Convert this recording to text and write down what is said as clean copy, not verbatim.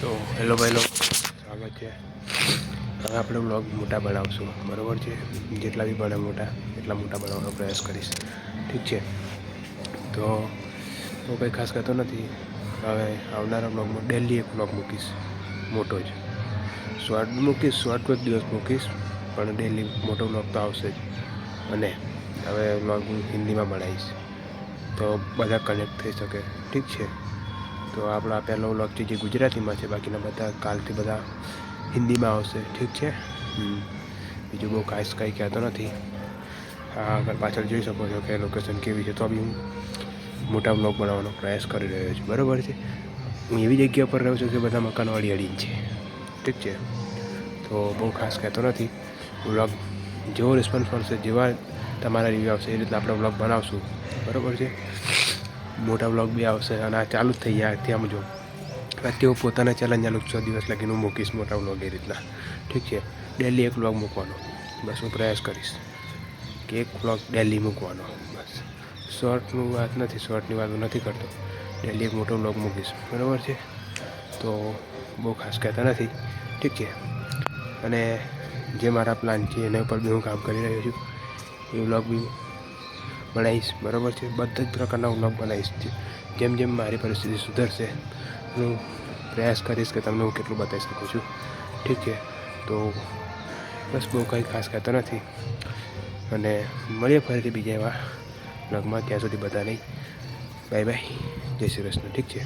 તો હેલો ભાઈલો, સ્વાગત છે. હવે આપણે વ્લોગ મોટા બનાવશું, બરાબર છે. જેટલા બી બને મોટા એટલા મોટા બનાવવાનો પ્રયાસ કરીશ, ઠીક છે. તો હું કંઈ ખાસ કહેતો નથી. હવે આવનારા વ્લોગમાં ડેલી એક વ્લોગ મૂકીશ, મોટો જ. શોર્ટ મૂકીશ, શોર્ટ કોઈ દિવસ મૂકીશ, પણ ડેલી મોટો વ્લોગ તો આવશે જ. અને હવે વ્લોગ હું હિન્દીમાં બનાવીશ, તો બધા કનેક્ટ થઈ શકે, ઠીક છે. તો આપણો પહેલો વ્લોગ જે ગુજરાતીમાં છે, બાકીના બધા કાલથી બધા હિન્દીમાં આવશે, ઠીક છે. બીજું બહુ ખાસ કંઈ કહેતો નથી. હા, આગળ પાછળ જોઈ શકો છો કે લોકેશન કેવી છે, તો બી હું મોટા વ્લોગ બનાવવાનો પ્રયાસ કરી રહ્યો છું, બરાબર છે. હું એવી જગ્યા પર રહું છું કે બધા મકાનો અડીને છે, ઠીક છે. તો બહુ ખાસ કહેતો નથી. વ્લોગ જેવો રિસ્પોન્સ મળશે, જેવા તમારા રિવ્યૂ આવશે, એ રીતના આપણે વ્લોગ બનાવશું, બરાબર છે. મોટા વ્લોગ બી આવશે અને આ ચાલુ જ થઈ જાય ત્યાં જો તેઓ પોતાના ચેલેન્જ ચાલુ 6 દિવસ લગીને હું મૂકીશ મોટા વ્લોગ એ રીતના, ઠીક છે. ડેલી એક વ્લોગ મૂકવાનો બસ હું પ્રયાસ કરીશ કે એક વ્લોગ ડેલી મૂકવાનો બસ. શોર્ટનું વાત નથી, શોર્ટની વાત હું નથી કરતો. ડેલી એક મોટો વ્લોગ મૂકીશ, બરાબર છે. તો બહુ ખાસ કહેતા નથી, ઠીક છે. અને જે મારા પ્લાન છે એના ઉપર બી હું કામ કરી રહ્યો છું. એ વ્લોગ બી બનાવીશ, બરાબર છે. બધા જ પ્રકારના વ્લોગ બનાવીશ. જેમ જેમ મારી પરિસ્થિતિ સુધરશે, હું પ્રયાસ કરીશ કે તમને હું કેટલું બતાવી શકું છું, ઠીક છે. તો બસ બહુ કંઈ ખાસ કહેતો નથી. અને મળીએ ફરીથી બીજા એવા વ્લોગમાં. ત્યાં સુધી બધાને બાય બાય, જય શ્રી કૃષ્ણ, ઠીક છે.